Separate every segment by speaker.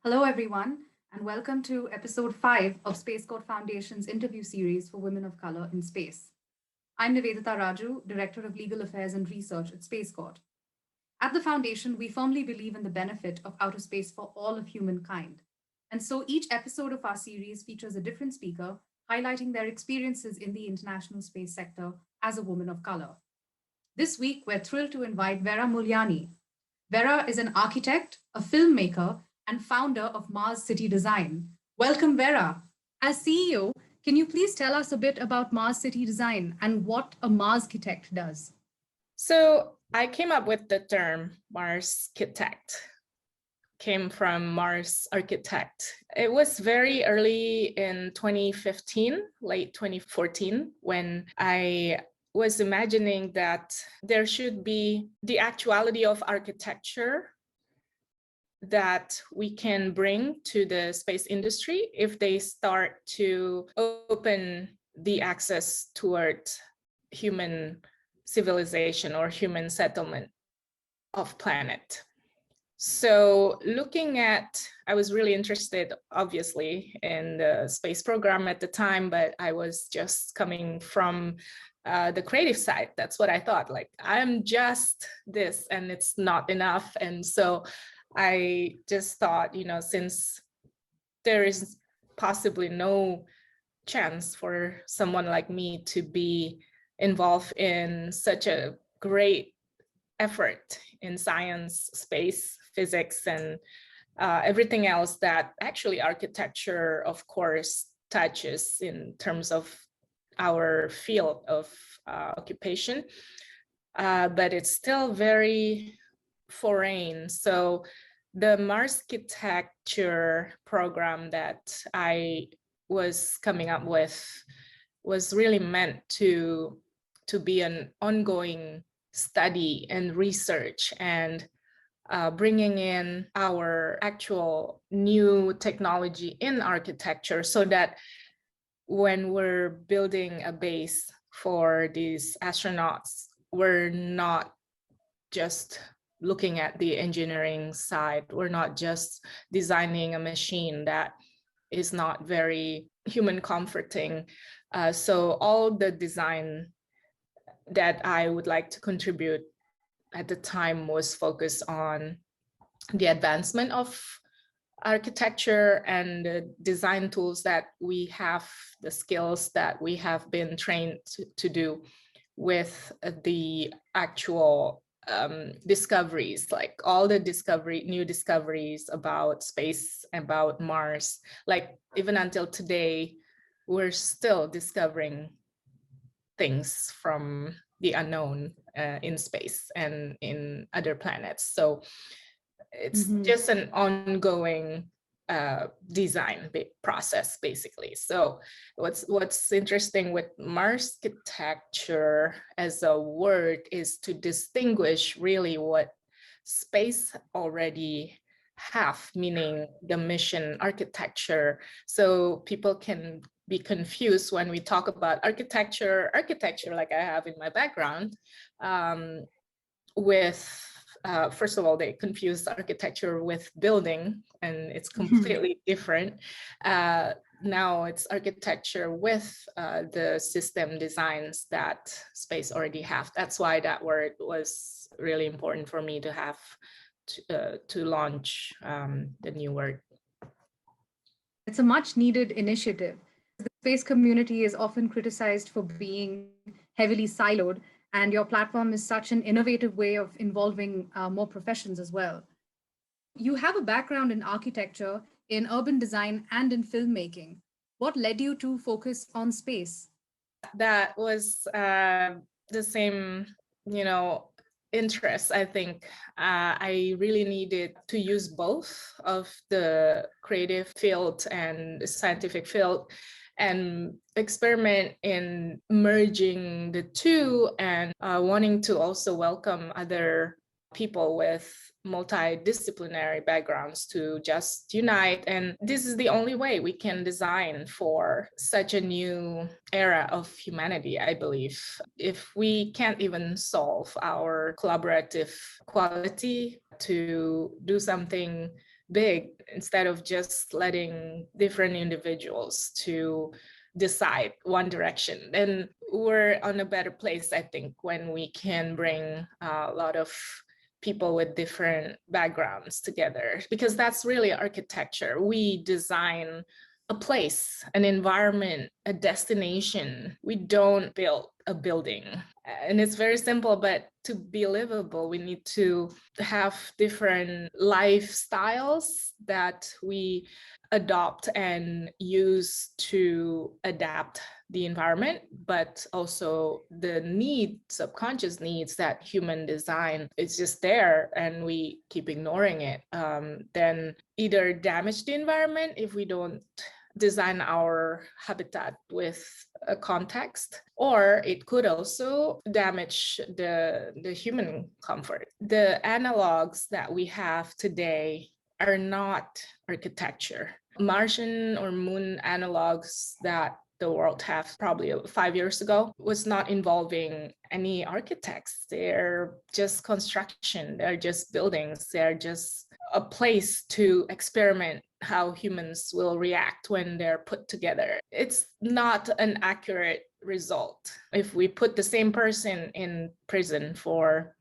Speaker 1: Hello, everyone, and welcome to episode 5 of Space Code Foundation's interview series for women of color in space. I'm Nivedita Raju, Director of Legal Affairs and Research at Space Code. At the Foundation, we firmly believe in the benefit of outer space for all of humankind. And so each episode of our series features a different speaker, highlighting their experiences in the international space sector as a woman of color. This week, we're thrilled to invite Vera Mulyani. Vera is an architect, a filmmaker, and founder of Marschitect Design. Welcome, Vera. As CEO, can you please tell us a bit about Marschitect Design and what a Marschitect does?
Speaker 2: So I came up with the term Marschitect, came from Mars Architect. It was very early in 2015, late 2014, when I was imagining that there should be the actuality of architecture that we can bring to the space industry if they start to open the access toward human civilization or human settlement of planet. So I was really interested, obviously, in the space program at the time, but I was just coming from the creative side. That's what I thought, like, I'm just this and it's not enough. And so I just thought, since there is possibly no chance for someone like me to be involved in such a great effort in science, space, physics, and everything else that actually architecture, of course, touches in terms of our field of occupation, but it's still very foreign. So the Marschitecture program that I was coming up with was really meant to be an ongoing study and research and bringing in our actual new technology in architecture so that when we're building a base for these astronauts, we're not just looking at the engineering side. We're not just designing a machine that is not very human comforting. So all the design that I would like to contribute at the time was focused on the advancement of architecture and the design tools that we have, the skills that we have been trained to do with the actual discoveries, like all the new discoveries about space, about Mars. Like even until today, we're still discovering things from the unknown in space and in other planets. So it's just an ongoing design process, basically. So what's interesting with Marschitecture as a word is to distinguish really what space already have, meaning the mission architecture. So people can be confused when we talk about architecture like I have in my background, with first of all, they confuse architecture with building, and it's completely different. Now it's architecture with the system designs that space already have. That's why that word was really important for me to have to launch the new word.
Speaker 1: It's a much needed initiative. The space community is often criticized for being heavily siloed, and your platform is such an innovative way of involving more professions as well. You have a background in architecture, in urban design, and in filmmaking. What led you to focus on space?
Speaker 2: That was the same, interest. I think I really needed to use both of the creative field and the scientific field and experiment in merging the two, and wanting to also welcome other people with multidisciplinary backgrounds to just unite. And this is the only way we can design for such a new era of humanity, I believe. If we can't even solve our collaborative quality to do something big instead of just letting different individuals to decide one direction. Then we're on a better place, I think, when we can bring a lot of people with different backgrounds together, because that's really architecture. We design a place, an environment, a destination. We don't build a building. And it's very simple, but to be livable, we need to have different lifestyles that we adopt and use to adapt the environment, but also the subconscious needs that human design is just there and we keep ignoring it. Then either damage the environment if we don't design our habitat with a context, or it could also damage the human comfort. The analogs that we have today are not architecture. Martian or moon analogs that the world have probably 5 years ago was not involving any architects. They're just construction, they're just buildings, they're just a place to experiment how humans will react when they're put together. It's not an accurate result. If we put the same person in prison for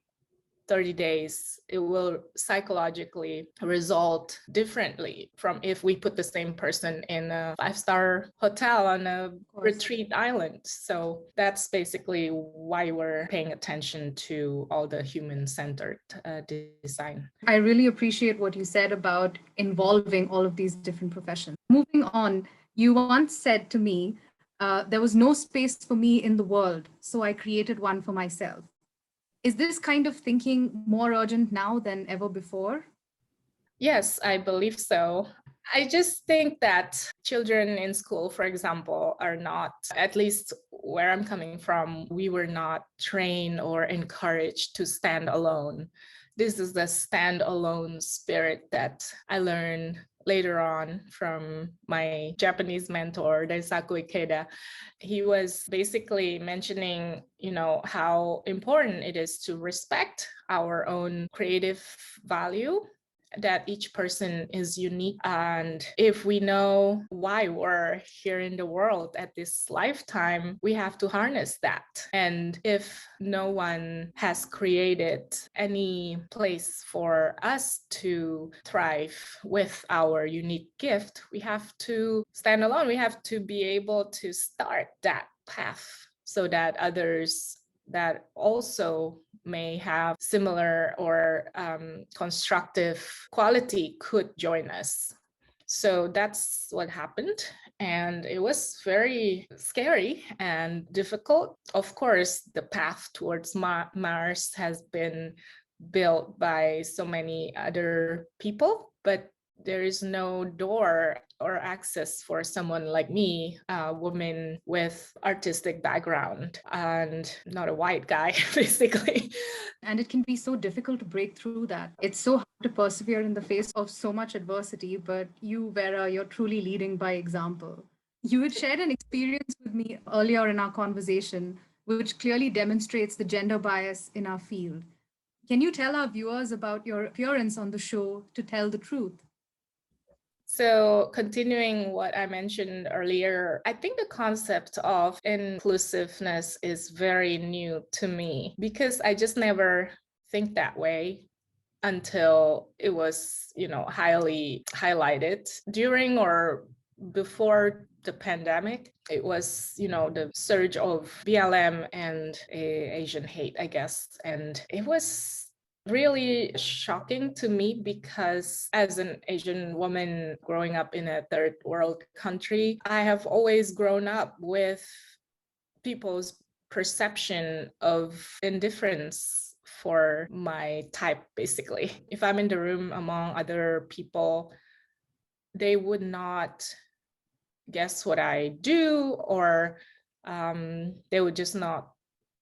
Speaker 2: 30 days, it will psychologically result differently from if we put the same person in a 5-star hotel on a retreat island. So that's basically why we're paying attention to all the human-centered design.
Speaker 1: I really appreciate what you said about involving all of these different professions. Moving on, you once said to me, there was no space for me in the world, so I created one for myself. Is this kind of thinking more urgent now than ever before?
Speaker 2: Yes, I believe so. I just think that children in school, for example, are not, at least where I'm coming from, we were not trained or encouraged to stand alone. This is the stand alone spirit that I learned later on from my Japanese mentor, Daisaku Ikeda. He was basically mentioning, how important it is to respect our own creative value, that each person is unique. And if we know why we're here in the world at this lifetime, we have to harness that. And if no one has created any place for us to thrive with our unique gift, we have to stand alone. We have to be able to start that path so that others that also may have similar or constructive quality could join us. So that's what happened. And it was very scary and difficult. Of course, the path towards Mars has been built by so many other people, but there is no door or access for someone like me, a woman with artistic background and not a white guy, basically.
Speaker 1: And it can be so difficult to break through that. It's so hard to persevere in the face of so much adversity, but you, Vera, you're truly leading by example. You had shared an experience with me earlier in our conversation, which clearly demonstrates the gender bias in our field. Can you tell our viewers about your appearance on the show To Tell the Truth?
Speaker 2: So continuing what I mentioned earlier, I think the concept of inclusiveness is very new to me because I just never think that way until it was, highly highlighted during or before the pandemic. It was, the surge of BLM and Asian hate, I guess. And it was really shocking to me because as an Asian woman growing up in a third world country, I have always grown up with people's perception of indifference for my type, basically. If I'm in the room among other people, they would not guess what I do, or they would just not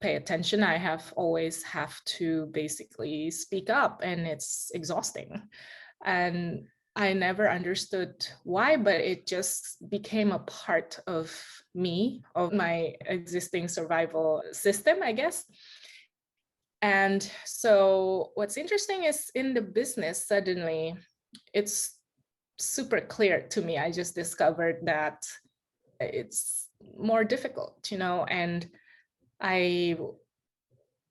Speaker 2: pay attention. I have always have to basically speak up, and it's exhausting. And I never understood why, but it just became a part of me, of my existing survival system, I guess. And so what's interesting is in the business, suddenly it's super clear to me. I just discovered that it's more difficult, and I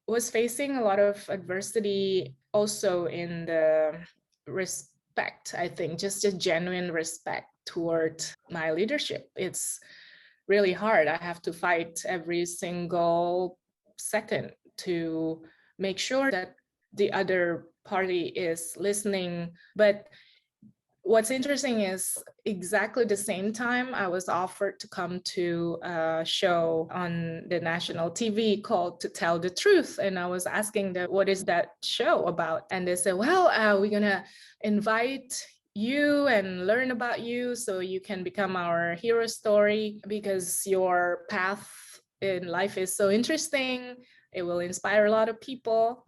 Speaker 2: was facing a lot of adversity also in the respect, I think, just a genuine respect toward my leadership. It's really hard. I have to fight every single second to make sure that the other party is listening. But what's interesting is exactly the same time I was offered to come to a show on the national TV called To Tell the Truth. And I was asking them, what is that show about? And they said, well, we're going to invite you and learn about you so you can become our hero story because your path in life is so interesting. It will inspire a lot of people.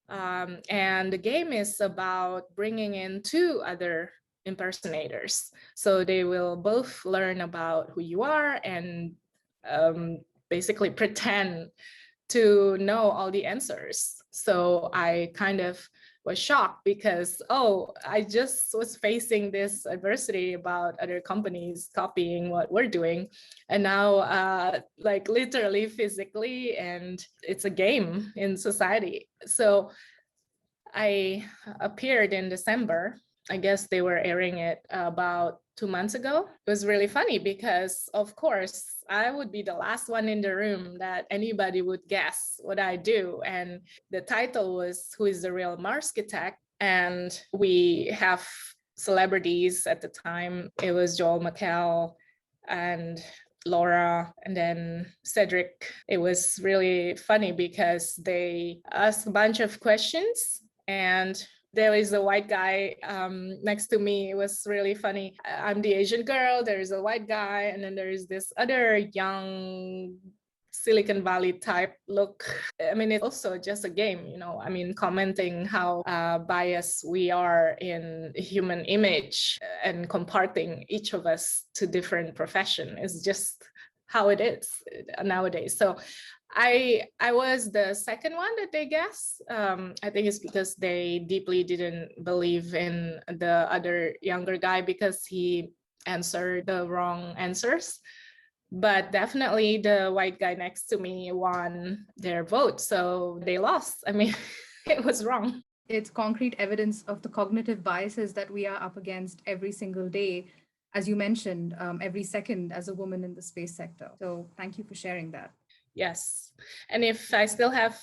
Speaker 2: And the game is about bringing in two other impersonators. So they will both learn about who you are and basically pretend to know all the answers. So I kind of was shocked because, I just was facing this adversity about other companies copying what we're doing. And now, like literally physically, and it's a game in society. So I appeared in December. I guess they were airing it about 2 months ago. It was really funny because, of course, I would be the last one in the room that anybody would guess what I do. And the title was Who is the Real Marschitect? And we have celebrities at the time. It was Joel McHale and Laura and then Cedric. It was really funny because they asked a bunch of questions and there is a white guy next to me. It was really funny. I'm the Asian girl. There is a white guy. And then there is this other young Silicon Valley type look. I mean, it's also just a game, commenting how biased we are in human image and comparting each of us to different profession is just how it is nowadays. So I was the second one that they guessed. I think it's because they deeply didn't believe in the other younger guy because he answered the wrong answers. But definitely the white guy next to me won their vote. So they lost. I mean, it was wrong.
Speaker 1: It's concrete evidence of the cognitive biases that we are up against every single day. As you mentioned, every second as a woman in the space sector. So thank you for sharing that.
Speaker 2: Yes. And if I still have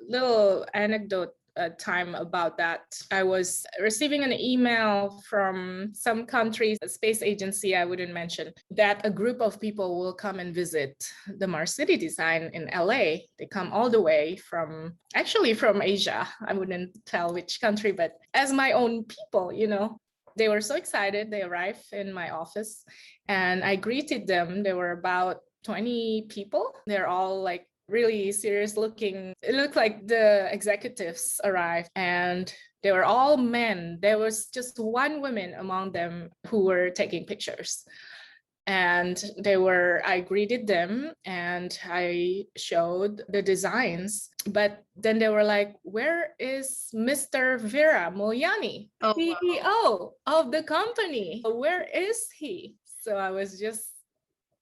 Speaker 2: little anecdote time about that, I was receiving an email from some countries, a space agency I wouldn't mention, that a group of people will come and visit the Marschitect Design in LA. They come all the way from Asia. I wouldn't tell which country, but as my own people, They were so excited. They arrived in my office and I greeted them. There were about 20 people. They're all like really serious looking. It looked like the executives arrived and they were all men. There was just one woman among them who were taking pictures. And I greeted them and I showed the designs. But then they were like, where is Mr. Vera Mulyani, CEO of the company? Where is he? So I was just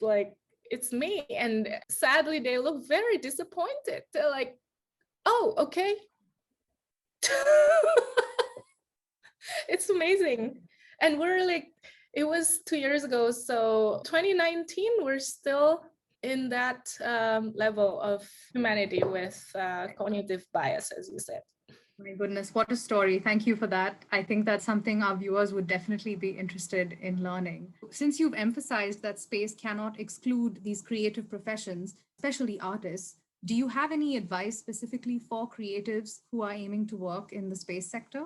Speaker 2: like, it's me. And sadly, they look very disappointed. They're like, oh, okay. It's amazing. And we're like, it was 2 years ago. So 2019, we're still in that level of humanity with cognitive bias, as you said.
Speaker 1: My goodness, what a story. Thank you for that. I think that's something our viewers would definitely be interested in learning. Since you've emphasized that space cannot exclude these creative professions, especially artists, do you have any advice specifically for creatives who are aiming to work in the space sector?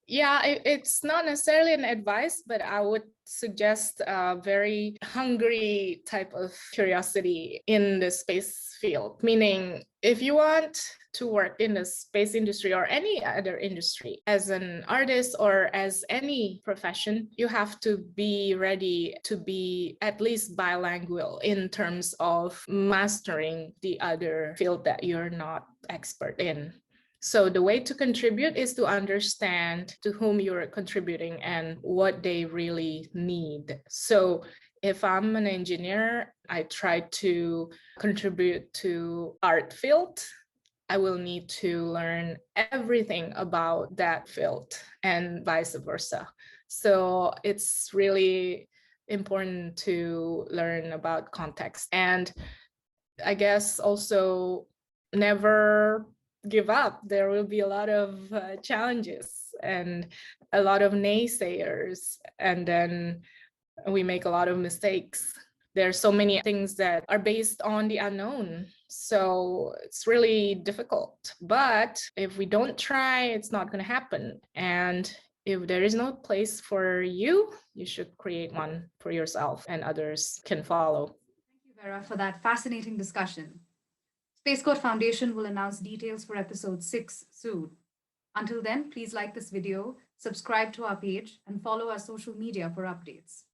Speaker 2: Yeah, it's not necessarily an advice, but I would suggest a very hungry type of curiosity in the space field. Meaning, if you want to work in the space industry or any other industry as an artist or as any profession, you have to be ready to be at least bilingual in terms of mastering the other field that you're not expert in. So the way to contribute is to understand to whom you're contributing and what they really need. So if I'm an engineer, I try to contribute to art field. I will need to learn everything about that field and vice versa. So it's really important to learn about context. And I guess also never give up. There will be a lot of challenges and a lot of naysayers, and then we make a lot of mistakes. There are so many things that are based on the unknown. So it's really difficult. But if we don't try, it's not going to happen. And if there is no place for you, you should create one for yourself, and others can follow.
Speaker 1: Thank you, Vera, for that fascinating discussion. Space Code Foundation will announce details for episode 6 soon. Until then, please like this video, subscribe to our page, and follow our social media for updates.